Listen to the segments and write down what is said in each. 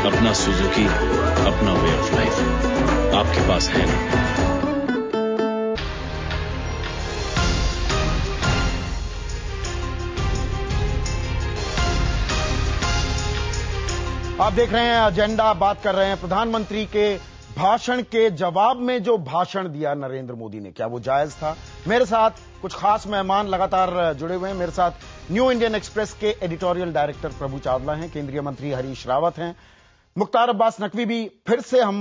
अपना सुजुकी, अपना way of life आपके पास है ना? आप देख रहे हैं एजेंडा, बात कर रहे हैं प्रधानमंत्री के भाषण के जवाब में जो भाषण दिया नरेंद्र मोदी ने, क्या वो जायज था? मेरे साथ कुछ खास मेहमान लगातार जुड़े हुए हैं। मेरे साथ न्यू इंडियन एक्सप्रेस के एडिटोरियल डायरेक्टर प्रभु चावला हैं, केंद्रीय मंत्री हरीश रावत हैं, मुख्तार अब्बास नकवी भी फिर से हम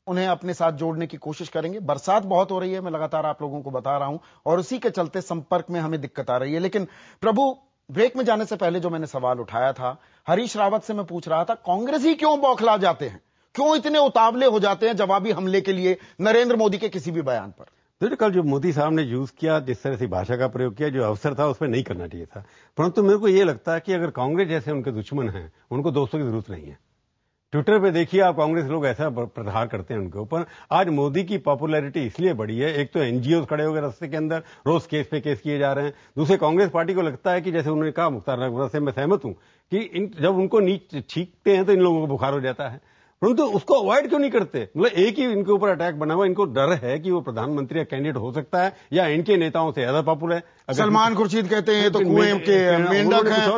उन्हें अपने साथ जोड़ने की कोशिश करेंगे। बरसात बहुत हो रही है, मैं लगातार आप लोगों को बता रहा हूं, और उसी के चलते संपर्क में हमें दिक्कत आ रही है। लेकिन प्रभु, ब्रेक में जाने से पहले जो मैंने सवाल उठाया था, हरीश रावत से मैं पूछ रहा था, कांग्रेस ही क्यों बौखला जाते हैं, क्यों इतने उतावले हो जाते हैं जवाबी हमले के लिए नरेंद्र मोदी के किसी भी बयान पर? तो कल जो मोदी साहब ने यूज किया, जिस तरह से भाषा का प्रयोग किया, जो अवसर था उसमें नहीं करना चाहिए था। परंतु मेरे को यह लगता है कि अगर कांग्रेस जैसे उनके दुश्मन हैं, उनको दोस्तों की जरूरत नहीं है। ट्विटर पे देखिए आप, कांग्रेस लोग ऐसा प्रहार करते हैं उनके ऊपर। आज मोदी की पॉपुलैरिटी इसलिए बढ़ी है, एक तो एनजीओ खड़े हो गए रास्ते के अंदर, रोज केस पे केस किए जा रहे हैं। दूसरे, कांग्रेस पार्टी को लगता है कि जैसे उन्होंने कहा, मुख्तार अब्बास से मैं सहमत हूं कि जब उनको नीच छींकते हैं तो इन लोगों को बुखार हो जाता है, परंतु उसको अवॉइड क्यों नहीं करते? मतलब एक ही इनके ऊपर अटैक बना हुआ, इनको डर है कि वो प्रधानमंत्री का कैंडिडेट हो सकता है या इनके नेताओं से ज्यादा पॉपुलर है। सलमान खुर्शीद कहते हैं तो कुएं के मेंढक हैं,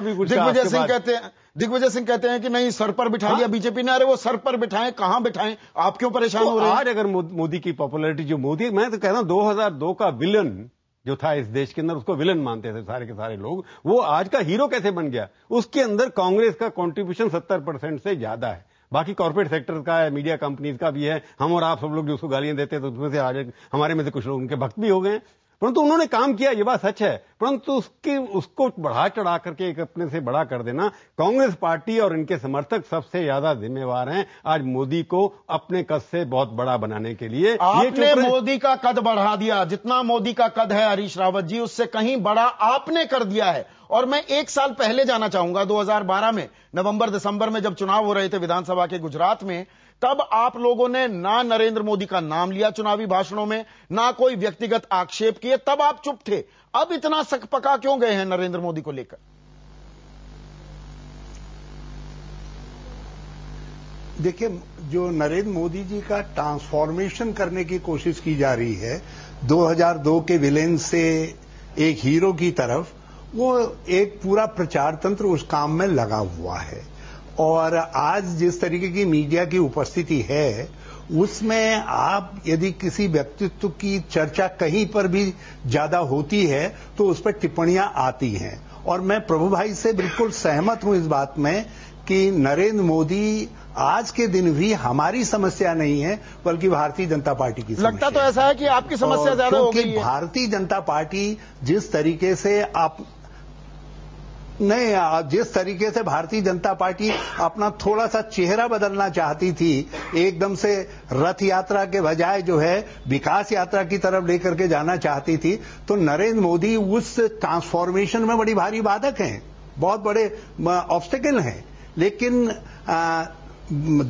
दिग्विजय सिंह कहते हैं कि नहीं, सर पर बिठा लिया बीजेपी ने। अरे वो सर पर बिठाएं, कहां बिठाएं, आप क्यों परेशान हो रहे हैं? आज अगर मोदी की पॉपुलैरिटी, जो मोदी, मैं तो कह रहा हूं 2002 का विलन जो था इस देश के अंदर, उसको विलन मानते थे सारे के सारे लोग, वो आज का हीरो कैसे बन गया? उसके अंदर कांग्रेस का कंट्रीब्यूशन 70% से ज्यादा है। बाकी कॉर्पोरेट सेक्टर का है, मीडिया कंपनीज का भी है, हम और आप सब लोग जो उसको गालियां देते हैं तो उसमें से आज हमारे में से कुछ लोग उनके भक्त भी हो गए। परंतु उन्होंने काम किया, ये बात सच है, परंतु उसको बढ़ा चढ़ा करके एक अपने से बड़ा कर देना, कांग्रेस पार्टी और इनके समर्थक सबसे ज्यादा जिम्मेवार हैं आज मोदी को अपने कद से बहुत बड़ा बनाने के लिए। आपने मोदी का कद बढ़ा दिया, जितना मोदी का कद है हरीश रावत जी, उससे कहीं बड़ा आपने कर दिया है। और मैं एक साल पहले जाना चाहूंगा, 2012 में नवंबर दिसंबर में जब चुनाव हो रहे थे विधानसभा के गुजरात में, तब आप लोगों ने ना नरेंद्र मोदी का नाम लिया चुनावी भाषणों में, ना कोई व्यक्तिगत आक्षेप किए, तब आप चुप थे। अब इतना सकपका क्यों गए हैं नरेंद्र मोदी को लेकर? देखिए, जो नरेंद्र मोदी जी का ट्रांसफॉर्मेशन करने की कोशिश की जा रही है 2002 के विलेन से एक हीरो की तरफ, वो एक पूरा प्रचार तंत्र उस काम में लगा हुआ है। और आज जिस तरीके की मीडिया की उपस्थिति है, उसमें आप यदि किसी व्यक्तित्व की चर्चा कहीं पर भी ज्यादा होती है तो उस पर टिप्पणियां आती हैं। और मैं प्रभु भाई से बिल्कुल सहमत हूं इस बात में कि नरेंद्र मोदी आज के दिन भी हमारी समस्या नहीं है, बल्कि भारतीय जनता पार्टी की समस्या। लगता तो ऐसा है कि आपकी समस्या ज्यादा हो गई है। भारतीय जनता पार्टी जिस तरीके से भारतीय जनता पार्टी अपना थोड़ा सा चेहरा बदलना चाहती थी, एकदम से रथ यात्रा के बजाय जो है विकास यात्रा की तरफ लेकर के जाना चाहती थी, तो नरेंद्र मोदी उस ट्रांसफॉर्मेशन में बड़ी भारी बाधक हैं, बहुत बड़े ऑब्स्टेकल हैं। लेकिन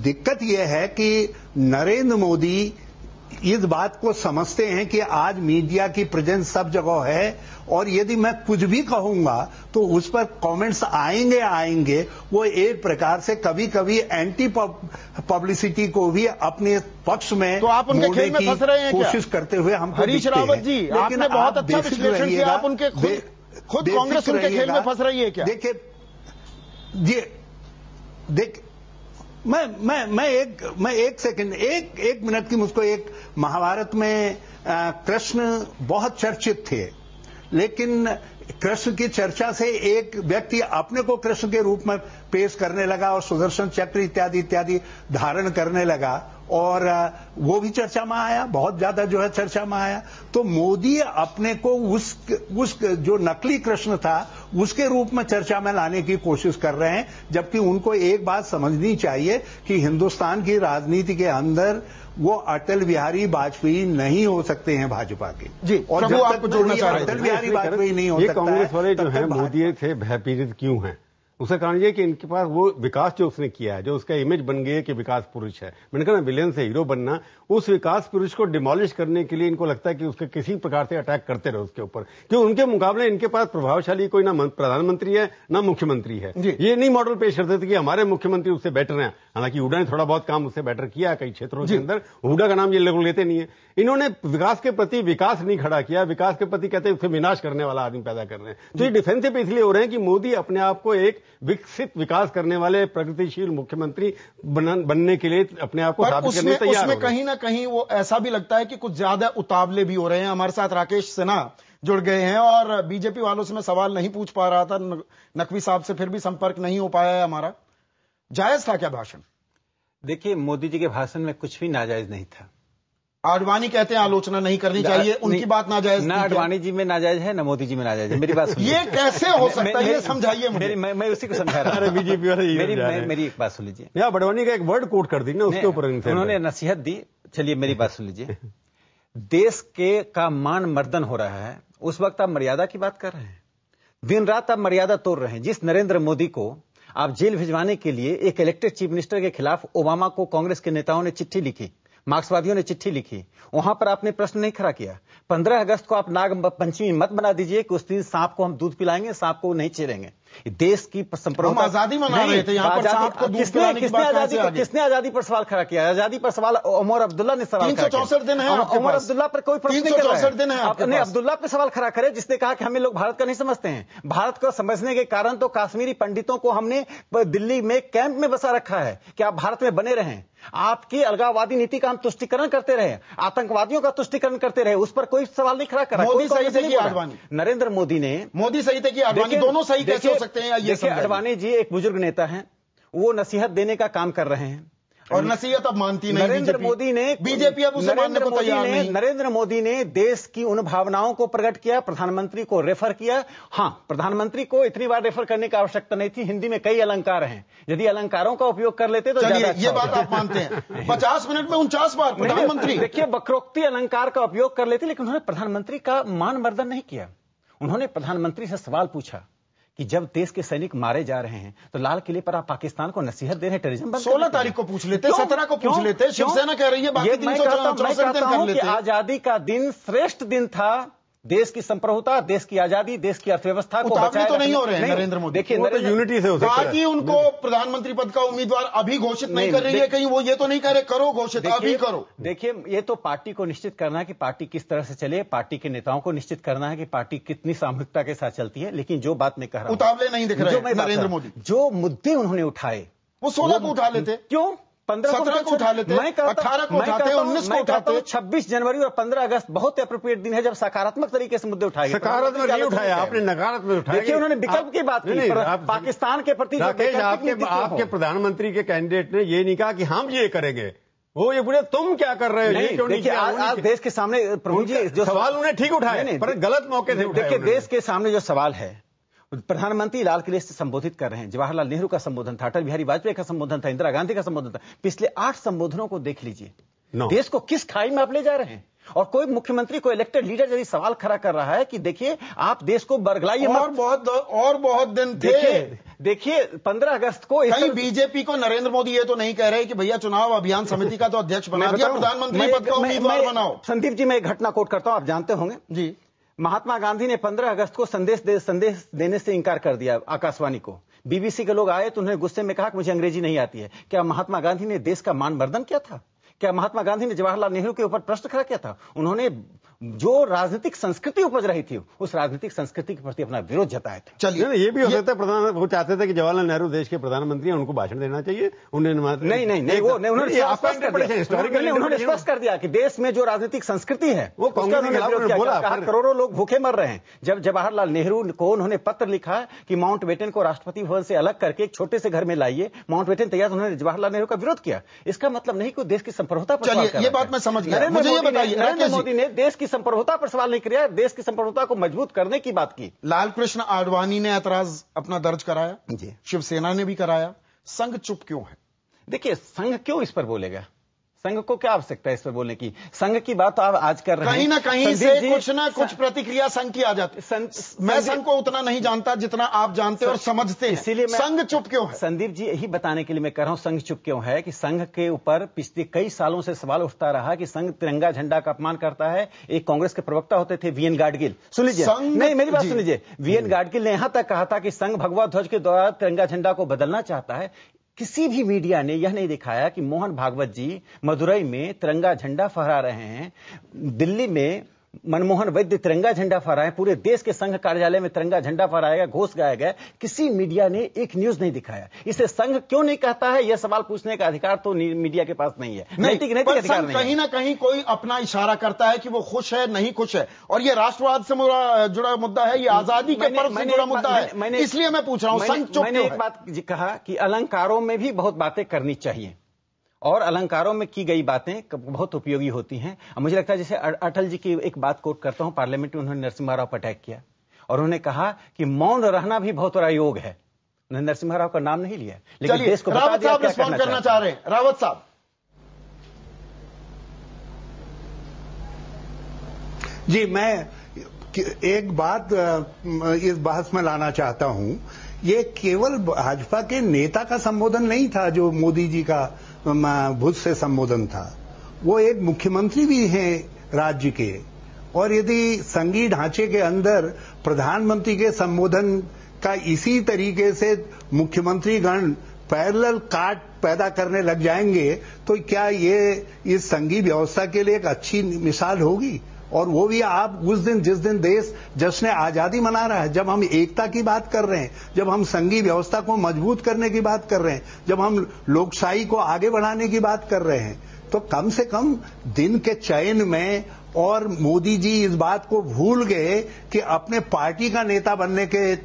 दिक्कत यह है कि नरेंद्र मोदी इस बात को समझते हैं कि आज मीडिया की प्रेजेंस सब जगह है, और यदि मैं कुछ भी कहूंगा तो उस पर कमेंट्स आएंगे। वो एक प्रकार से कभी कभी एंटी पब्लिसिटी को भी अपने पक्ष में, तो आप उनके खेल में फंस रहे हैं क्या? कोशिश करते हुए हमको हरीश रावत जी, आपने बहुत अच्छा विश्लेषण किया। आप उनके खुद कांग्रेस उनके खेल में फंस रही है क्या? मैं एक मिनट की, मुझको एक महाभारत में कृष्ण बहुत चर्चित थे, लेकिन कृष्ण की चर्चा से एक व्यक्ति अपने को कृष्ण के रूप में पेश करने लगा और सुदर्शन चक्र इत्यादि इत्यादि धारण करने लगा, और वो भी चर्चा में आया, बहुत ज्यादा जो है चर्चा में आया। तो मोदी अपने को उस जो नकली कृष्ण था उसके रूप में चर्चा में लाने की कोशिश कर रहे हैं, जबकि उनको एक बात समझनी चाहिए कि हिंदुस्तान की राजनीति के अंदर वो अटल बिहारी वाजपेयी नहीं हो सकते हैं भाजपा के जी। और जब तक अटल बिहारी वाजपेयी नहीं हो सकता, कांग्रेस वाले जो है मोदी से भयपीड़ित क्यों हैं? उसका कारण यह कि इनके पास वो विकास जो उसने किया है, जो उसका इमेज बन गई है कि विकास पुरुष है, मैंने कहा ना विलेन से हीरो बनना, उस विकास पुरुष को डिमोलिश करने के लिए इनको लगता है कि उसके किसी प्रकार से अटैक करते रहे उसके ऊपर, क्योंकि उनके मुकाबले इनके पास प्रभावशाली कोई ना प्रधानमंत्री है ना मुख्यमंत्री है। ये नहीं मॉडल पेश करते थे कि हमारे मुख्यमंत्री उससे बेटर हैं, हालांकि हुड्डा ने थोड़ा बहुत काम उससे बेटर किया कई क्षेत्रों के अंदर, हुड्डा का नाम ये लोग लेते नहीं है। इन्होंने विकास के प्रति विकास नहीं खड़ा किया, विकास के प्रति कहते हैं उसे विनाश करने वाला आदमी पैदा कर रहे हैं। तो ये डिफेंसिव इसलिए हो रहे हैं कि मोदी अपने आप को एक विकसित विकास करने वाले प्रगतिशील मुख्यमंत्री बनने के लिए अपने आप को साबित करने तैयार उसमें कहीं ना कहीं वो ऐसा भी लगता है कि कुछ ज्यादा उतावले भी हो रहे हैं। हमारे साथ राकेश सिन्हा जुड़ गए हैं और बीजेपी वालों से मैं सवाल नहीं पूछ पा रहा था, नकवी साहब से फिर भी संपर्क नहीं हो पाया है हमारा। जायज था क्या भाषण? देखिए, मोदी जी के भाषण में कुछ भी नाजायज नहीं था। आडवाणी कहते हैं आलोचना नहीं करनी चाहिए, उनकी बात नाजायज ना आडवाणी जी में नाजायज है ना मोदी जी में नाजायज है। मेरी बात सुनिए। ये कैसे हो सकता है, ये समझाइए मुझे। मैं उसी को समझा रहा हूं। बीजेपी वाले मेरी एक बात सुन लीजिए। यहाँ आडवाणी का एक वर्ड कोट कर दी ना, उसके ऊपर उन्होंने नसीहत दी। चलिए मेरी बात सुन लीजिए। देश का मान मर्दन हो रहा है, उस वक्त आप मर्यादा की बात कर रहे हैं। दिन रात आप मर्यादा तोड़ रहे हैं। जिस नरेंद्र मोदी को आप जेल भिजवाने के लिए एक इलेक्टेड चीफ मिनिस्टर के खिलाफ ओबामा को कांग्रेस के नेताओं ने चिट्ठी लिखी, मार्क्सवादियों ने चिट्ठी लिखी, वहां पर आपने प्रश्न नहीं खड़ा किया। 15 अगस्त को आप नाग पंचमी मत बना दीजिए कि उस दिन सांप को हम दूध पिलाएंगे, सांप को नहीं छेड़ेंगे। देश की संप्रभुता, आजादी मना रहे थे, यहाँ पर सांप को दूध पिलाने की बात कहां से आ गई? किसने आजादी पर सवाल खड़ा किया? आजादी पर सवाल उमर अब्दुल्ला ने सवाल खड़ा किया। 364 दिन है उमर अब्दुल्ला पर कोई प्रश्न नहीं कर रहा है। 364 दिन है अपने अब्दुल्ला पे सवाल खड़ा करे, जिसने कहा कि हमें लोग भारत का नहीं समझते हैं। भारत को समझने के कारण तो काश्मीरी पंडितों को हमने दिल्ली में कैंप में बसा रखा है कि आप भारत में बने रहें। आपकी अलगाववादी नीति का हम तुष्टिकरण करते रहे, आतंकवादियों का तुष्टिकरण करते रहे, उस पर कोई सवाल नहीं खड़ा करा। मोदी सही थे कि आडवाणी? नरेंद्र मोदी सही थे कि आडवाणी? दोनों सही कैसे हो सकते हैं? ये आडवाणी जी एक बुजुर्ग नेता हैं, वो नसीहत देने का काम कर रहे हैं और नसीहत अब मानती नहीं। नरेंद्र मोदी ने, बीजेपी अब उसे मानने को तैयार नहीं। नरेंद्र मोदी ने देश की उन भावनाओं को प्रकट किया, प्रधानमंत्री को रेफर किया। हां, प्रधानमंत्री को इतनी बार रेफर करने की आवश्यकता नहीं थी। हिंदी में कई अलंकार हैं, यदि अलंकारों का उपयोग कर लेते तो चलिए ये बात आप मानते हैं। 50 मिनट में 49 बार प्रधानमंत्री, देखिए वक्रोक्ति अलंकार का उपयोग कर लेते, लेकिन उन्होंने प्रधानमंत्री का मान मर्दन नहीं किया। उन्होंने प्रधानमंत्री से सवाल पूछा कि जब देश के सैनिक मारे जा रहे हैं तो लाल किले पर आप पाकिस्तान को नसीहत दे रहे हैं, टेररिज्म बंद। 16 तारीख को पूछ लेते, 17 को पूछ लेते। शिवसेना कह रही है बाकी 364 दिन कर लेते। आजादी का दिन श्रेष्ठ दिन था। देश की संप्रभुता, देश की आजादी, देश की अर्थव्यवस्था को बचाए तो नहीं हो रहे हैं नरेंद्र मोदी। देखिए यूनिटी से हो सकता है। बाकी उनको प्रधानमंत्री पद का उम्मीदवार अभी घोषित नहीं कर रही है, कहीं वो ये तो नहीं कह रहे करो घोषित, अभी करो। देखिए ये तो पार्टी को निश्चित करना है कि पार्टी किस तरह से चले, पार्टी के नेताओं को निश्चित करना है कि पार्टी कितनी सामूहिकता के साथ चलती है। लेकिन जो बात मैं कह रहा हूं, उतावले नहीं दिख रहे नरेंद्र मोदी। जो मुद्दे उन्होंने उठाए वो 16 को उठा लेते, क्यों 17 को उठा लेते, 18 को उठाते, 19 को उठाते। 26 जनवरी और 15 अगस्त बहुत अप्रोप्रिएट दिन है जब सकारात्मक तरीके से मुद्दे उठाए। सकारात्मक नहीं उठाया आपने, नकारात्मक उठाया। देखिए उन्होंने विकल्प की बात की, पाकिस्तान के प्रति। आपके प्रधानमंत्री के कैंडिडेट ने ये नहीं कहा कि हम ये करेंगे, वो ये बोले तुम क्या कर रहे हो। देखिए आज देश के सामने प्रभु जी जो सवाल उन्हें ठीक उठाए पर गलत मौके से उठाए। देखिए देश के सामने जो सवाल है, प्रधानमंत्री लाल किले से संबोधित कर रहे हैं। जवाहरलाल नेहरू का संबोधन था, अटल बिहारी वाजपेयी का संबोधन था, इंदिरा गांधी का संबोधन था। पिछले 8 संबोधनों को देख लीजिए, देश को किस खाई में आप ले जा रहे हैं। और कोई मुख्यमंत्री को इलेक्टेड लीडर यदि सवाल खड़ा कर रहा है कि देखिए आप देश को बरगलाइए मत। और बहुत दिन थे। देखिए 15 अगस्त को कहीं बीजेपी को नरेंद्र मोदी ये तो नहीं कह रहे कि भैया चुनाव अभियान समिति का तो अध्यक्ष बना दिया, प्रधानमंत्री पद का उम्मीदवार बनाओ। संदीप जी मैं एक घटना कोट करता हूं, आप जानते होंगे जी। महात्मा गांधी ने 15 अगस्त को संदेश देने से इंकार कर दिया आकाशवाणी को। बीबीसी के लोग आए तो उन्होंने गुस्से में कहा कि मुझे अंग्रेजी नहीं आती है। क्या महात्मा गांधी ने देश का मान मर्दन किया था? क्या महात्मा गांधी ने जवाहरलाल नेहरू के ऊपर प्रश्न खड़ा किया था? उन्होंने जो राजनीतिक संस्कृति उपज रही थी उस राजनीतिक संस्कृति के प्रति अपना विरोध जताया था। चलिए ये भी हो सकता है प्रधानमंत्री वो चाहते थे कि जवाहरलाल नेहरू देश के प्रधानमंत्री हैं, उनको भाषण देना चाहिए। उन्होंने स्पष्ट कर दिया कि देश में जो राजनीतिक संस्कृति है वो करोड़ों लोग भूखे मर रहे हैं। जब जवाहरलाल नेहरू को उन्होंने पत्र लिखा कि माउंटबेटन को राष्ट्रपति भवन से अलग करके एक छोटे से घर में लाइए, माउंटबेटन तैयार, उन्होंने जवाहरलाल नेहरू का विरोध किया। इसका मतलब नहीं कि देश की संप्रभुता पर। चलिए ये बात मैं समझ गया। मुझे ये बताइए, नरेंद्र मोदी ने देश की संप्रभुता पर सवाल नहीं किया, देश की संप्रभुता को मजबूत करने की बात की। लाल कृष्ण आडवाणी ने ऐतराज अपना दर्ज कराया जी, शिवसेना ने भी कराया। संघ चुप क्यों है? देखिए संघ क्यों इस पर बोलेगा? संघ को क्या आवश्यकता है इस पर बोलने की? संघ की बात तो आप आज कर रहे हैं, कहीं ना कहीं से कुछ ना कुछ प्रतिक्रिया संघ की आ जाती। मैं संघ को उतना नहीं जानता जितना आप जानते और समझते हैं, इसीलिए संघ चुप क्यों है? संदीप जी यही बताने के लिए मैं कह रहा हूं संघ चुप क्यों है कि संघ के ऊपर पिछले कई सालों से सवाल उठता रहा कि संघ तिरंगा झंडा का अपमान करता है। एक कांग्रेस के प्रवक्ता होते थे वीएन गाडगिल, सुन लीजिए, नहीं मेरी बात सुन लीजिए, वीएन गाडगिल ने यहां तक कहा था कि संघ भगवा ध्वज के द्वारा तिरंगा झंडा को बदलना चाहता है। किसी भी मीडिया ने यह नहीं दिखाया कि मोहन भागवत जी मदुरई में तिरंगा झंडा फहरा रहे हैं, दिल्ली में मनमोहन वैद्य तिरंगा झंडा फहराए, पूरे देश के संघ कार्यालय में तिरंगा झंडा फहराया, घोष गाया गया। किसी मीडिया ने एक न्यूज नहीं दिखाया। इसे संघ क्यों नहीं कहता है, यह सवाल पूछने का अधिकार तो मीडिया के पास नहीं है। नैतिक अधिकार नहीं। कहीं ना कहीं कोई अपना इशारा करता है कि वो खुश है, नहीं खुश है, और ये राष्ट्रवाद से जुड़ा मुद्दा है, ये आजादी के पर्व से जुड़ा मुद्दा है। इसलिए मैं पूछ रहा हूं, संघ चुप क्यों है? मैंने एक बात कहा कि अलंकारों में भी बहुत बातें करनी चाहिए, और अलंकारों में की गई बातें बहुत उपयोगी होती हैं। मुझे लगता है जैसे अटल जी की एक बात कोट करता हूं, पार्लियामेंट में उन्होंने नरसिम्हा राव पर अटैक किया और उन्होंने कहा कि मौन रहना भी बहुत बड़ा योग है। उन्होंने नरसिम्हा राव का नाम नहीं लिया, लेकिन देश को बता दिया क्या करना चाह रहे हैं। रावत साहब जी, मैं एक बात इस बहस में लाना चाहता हूं। ये केवल भाजपा के नेता का संबोधन नहीं था जो मोदी जी का भुज से संबोधन था, वो एक मुख्यमंत्री भी हैं राज्य के, और यदि संघीय ढांचे के अंदर प्रधानमंत्री के संबोधन का इसी तरीके से मुख्यमंत्री गण पैरेलल काट पैदा करने लग जाएंगे तो क्या ये इस संघीय व्यवस्था के लिए एक अच्छी मिसाल होगी? और वो भी आप उस दिन जिस दिन देश जश्न आजादी मना रहा है, जब हम एकता की बात कर रहे हैं, जब हम संघीय व्यवस्था को मजबूत करने की बात कर रहे हैं, जब हम लोकशाही को आगे बढ़ाने की बात कर रहे हैं, तो कम से कम दिन के चयन में और मोदी जी इस बात को भूल गए कि अपने पार्टी का नेता बनने के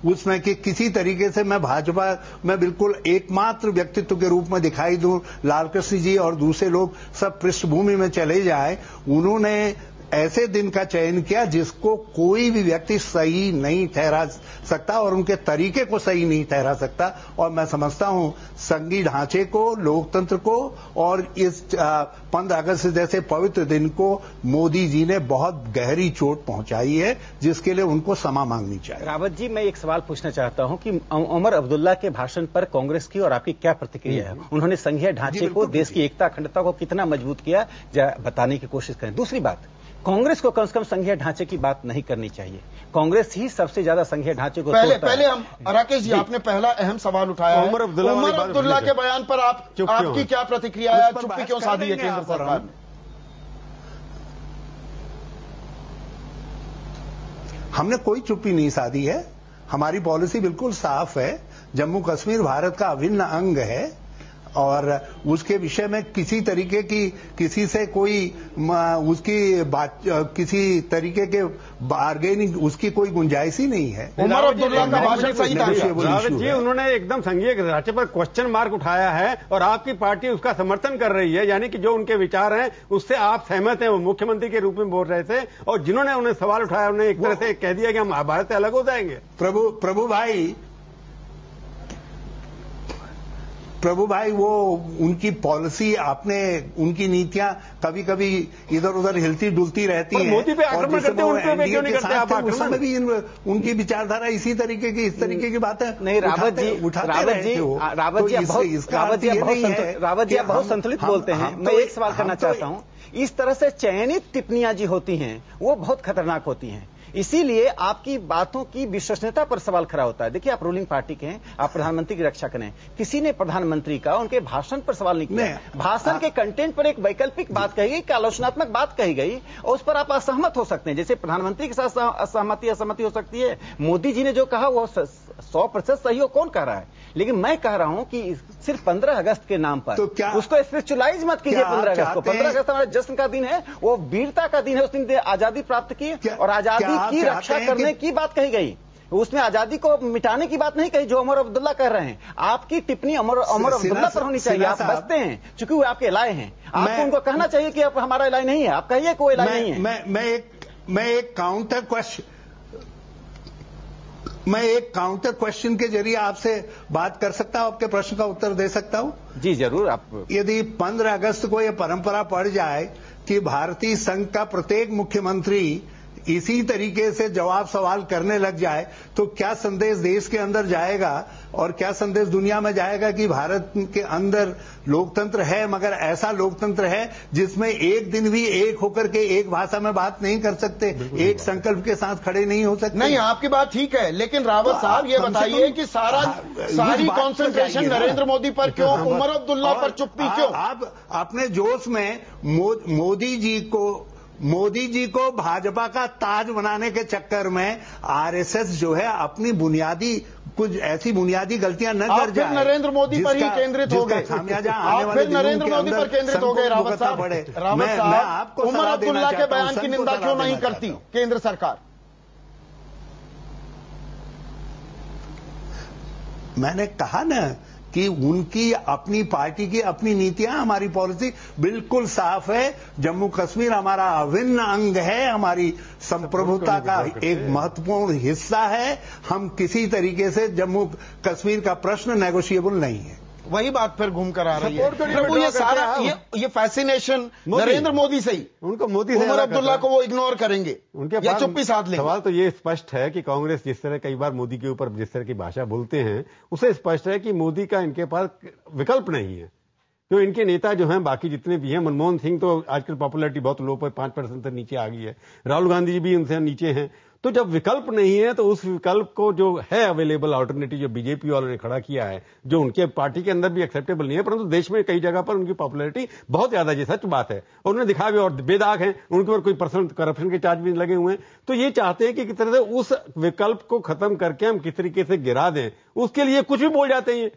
उसमें कि किसी तरीके से मैं भाजपा में बिल्कुल एकमात्र व्यक्तित्व के रूप में दिखाई दूं, लालकृष्ण जी और दूसरे लोग सब पृष्ठभूमि में चले जाए। उन्होंने ऐसे दिन का चयन किया जिसको कोई भी व्यक्ति सही नहीं ठहरा सकता और उनके तरीके को सही नहीं ठहरा सकता। और मैं समझता हूं संघीय ढांचे को, लोकतंत्र को और इस 15 अगस्त जैसे पवित्र दिन को मोदी जी ने बहुत गहरी चोट पहुंचाई है, जिसके लिए उनको क्षमा मांगनी चाहिए। रावत जी, मैं एक सवाल पूछना चाहता हूं कि उमर अब्दुल्ला के भाषण पर कांग्रेस की और आपकी क्या प्रतिक्रिया है? उन्होंने संघीय ढांचे को, देश की एकता अखंडता को कितना मजबूत किया, बताने की कोशिश करें। दूसरी बात, कांग्रेस को कम से कम संघीय ढांचे की बात नहीं करनी चाहिए। कांग्रेस ही सबसे ज्यादा संघीय ढांचे को पहले हम राकेश जी, आपने पहला अहम सवाल उठाया उमर अब्दुल्ला के बयान पर आपकी क्या प्रतिक्रिया है? चुप्पी क्यों साधी है केंद्र सरकार ने? हमने कोई चुप्पी नहीं साधी है। हमारी पॉलिसी बिल्कुल साफ है। जम्मू कश्मीर भारत का अभिन्न अंग है और उसके विषय में किसी तरीके की किसी से कोई उसकी बात, किसी तरीके के बार्गेनिंग उसकी कोई गुंजाइश ही नहीं है। उमर अब्दुल्ला का भाषण सही था रावत जी, उन्होंने एकदम संघीय ढांचे पर क्वेश्चन मार्क उठाया है और आपकी पार्टी उसका समर्थन कर रही है, यानी कि जो उनके विचार हैं उससे आप सहमत हैं। वो मुख्यमंत्री के रूप में बोल रहे थे और जिन्होंने उन्हें सवाल उठाया उन्हें एक तरह से कह दिया कि हम भारत से अलग हो जाएंगे। प्रभु भाई, वो उनकी पॉलिसी, आपने उनकी नीतियां कभी कभी इधर उधर हिलती डुलती रहती हैं। मोदी पे आक्रमण करते हैं, उन पे क्यों नहीं करते आप आक्रमण? उसमें भी उनकी विचारधारा इसी तरीके की, इस तरीके की बातें नहीं। रावत जी बहुत संतुलित बोलते हैं। मैं एक सवाल करना चाहता हूं, इस तरह से चयनित टिप्पणियां जी होती हैं वो बहुत खतरनाक होती हैं, इसीलिए आपकी बातों की विश्वसनीयता पर सवाल खड़ा होता है। देखिए, आप रूलिंग पार्टी के हैं, आप प्रधानमंत्री की रक्षा करें, किसी ने प्रधानमंत्री का उनके भाषण पर सवाल नहीं किया। भाषण के कंटेंट पर एक वैकल्पिक बात कही गई, आलोचनात्मक बात कही गई और उस पर आप असहमत हो सकते हैं। जैसे प्रधानमंत्री के साथ असहमति हो सकती है, मोदी जी ने जो कहा वो 100% सही हो, कौन कह रहा है? लेकिन मैं कह रहा हूं कि सिर्फ 15 अगस्त के नाम पर उसको स्पिरिचुअलाइज मत कीजिए। 15 अगस्त को, 15 अगस्त हमारे जश्न का दिन है, वो वीरता का दिन है। उस दिन आजादी प्राप्त की और आजादी की रक्षा करने की बात कही गई, उसमें आजादी को मिटाने की बात नहीं कही जो उमर अब्दुल्ला कर रहे हैं। आपकी टिप्पणी उमर अब्दुल्ला पर होनी चाहिए। आप बचते हैं क्योंकि वो आपके एलाय हैं, आपको उनको कहना चाहिए कि हमारा एलाय नहीं है, आप कहिए कोई एलाय नहीं है। मैं एक काउंटर क्वेश्चन के जरिए आपसे बात कर सकता हूं, आपके प्रश्न का उत्तर दे सकता हूं? जी जरूर। आप यदि 15 अगस्त को यह परंपरा पड़ जाए कि भारतीय संघ का प्रत्येक मुख्यमंत्री इसी तरीके से जवाब सवाल करने लग जाए तो क्या संदेश देश के अंदर जाएगा और क्या संदेश दुनिया में जाएगा कि भारत के अंदर लोकतंत्र है, मगर ऐसा लोकतंत्र है जिसमें एक दिन भी एक होकर के एक भाषा में बात नहीं कर सकते, एक संकल्प के साथ खड़े नहीं हो सकते। नहीं, आपकी बात ठीक है, लेकिन रावत साहब ये बताइए कि सारी कंसंट्रेशन नरेंद्र मोदी पर क्यों, उमर अब्दुल्ला पर चुप्पी क्यों? आप अपने जोश में मोदी जी को भाजपा का ताज बनाने के चक्कर में आरएसएस जो है अपनी कुछ ऐसी बुनियादी गलतियां न कर जाए। नरेंद्र मोदी पर ही केंद्रित हो गए, आप फिर नरेंद्र मोदी पर केंद्रित हो गए। रावत साहब, उमर अब्दुल्ला के बयान की निंदा क्यों नहीं करती केंद्र सरकार? मैंने कहा ना कि उनकी अपनी पार्टी की अपनी नीतियां, हमारी पॉलिसी बिल्कुल साफ है। जम्मू कश्मीर हमारा अभिन्न अंग है, हमारी संप्रभुता का एक महत्वपूर्ण हिस्सा है। हम किसी तरीके से जम्मू कश्मीर का प्रश्न नेगोशिएबल नहीं है। वही बात फिर घूम कर आ रही है। प्रभु, ये सारा ये फैसिनेशन नरेंद्र मोदी से ही, उनको मोदी से उमर अब्दुल्ला को वो इग्नोर करेंगे उनके या चुप्पी साध लेंगे। सवाल तो ये स्पष्ट है कि कांग्रेस जिस तरह कई बार मोदी के ऊपर जिस तरह की भाषा बोलते हैं, उसे स्पष्ट है कि मोदी का इनके पास विकल्प नहीं है। तो इनके नेता जो हैं, बाकी जितने भी हैं, मनमोहन सिंह तो आजकल पॉपुलैरिटी बहुत लो पर 5% तक नीचे आ गई है, राहुल गांधी जी भी उनसे नीचे हैं। तो जब विकल्प नहीं है तो उस विकल्प को जो है अवेलेबल अल्टरनेटिव जो बीजेपी वालों ने खड़ा किया है, जो उनके पार्टी के अंदर भी एक्सेप्टेबल नहीं है, परंतु देश में कई जगह पर उनकी पॉपुलैरिटी बहुत ज्यादा, ये सच बात है, और उन्होंने दिखा भी, और बेदाग हैं, उनके ऊपर कोई पर्सनल करप्शन के चार्ज भी लगे हुए हैं। तो ये चाहते हैं कि किस तरह से उस विकल्प को खत्म करके हम किस तरीके से गिरा दें, उसके लिए कुछ भी बोल जाते हैं।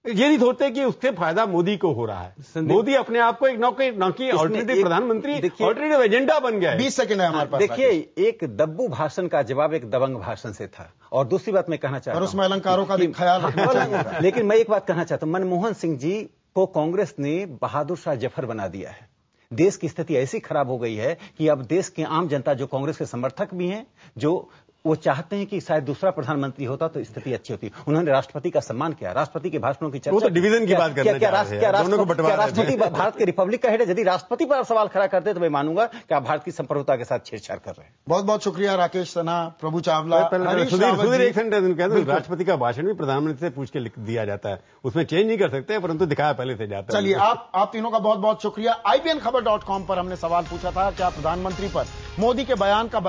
ये नहीं सोचते कि उससे फायदा मोदी को हो रहा है। मोदी अपने आप को एक नौकी ऑल्टरनेटिव प्रधानमंत्री, ऑल्टरनेटिव एजेंडा बन गया है। 20 सेकंड है हमारे पास। देखिए, एक दब्बू भाषण का जवाब एक दबंग भाषण से था। और दूसरी बात मैं कहना चाहता हूं, और उसमें अलंकारों का ख्याल रखना चाहिए। लेकिन मैं एक बात कहना चाहता हूं, मनमोहन सिंह जी को कांग्रेस ने बहादुर शाह जफर बना दिया है। देश की स्थिति ऐसी खराब हो गई है कि अब देश की आम जनता, जो कांग्रेस के समर्थक भी हैं, जो वो चाहते हैं कि शायद दूसरा प्रधानमंत्री होता तो स्थिति अच्छी होती। उन्होंने राष्ट्रपति का सम्मान किया, राष्ट्रपति के भाषणों की चर्चा, वो तो डिवीजन की बात करने जा रहे हैं, दोनों को बंटवारा है। राष्ट्रपति भारत के रिपब्लिक का हेड है, यदि राष्ट्रपति पर सवाल खड़ा करते तो मैं मानूंगा कि आप भारत की संप्रभुता के साथ छेड़छाड़ कर रहे हैं। बहुत बहुत शुक्रिया राकेश सिन्हा, प्रभु चावला, राष्ट्रपति का भाषण भी प्रधानमंत्री से पूछ के लिख दिया जाता है, उसमें चेंज नहीं कर सकते, परंतु दिखाया पहले से जाता है। चलिए, आप तीनों का बहुत बहुत शुक्रिया। IBN खबर.com पर हमने सवाल पूछा था, क्या प्रधानमंत्री पर मोदी के बयान का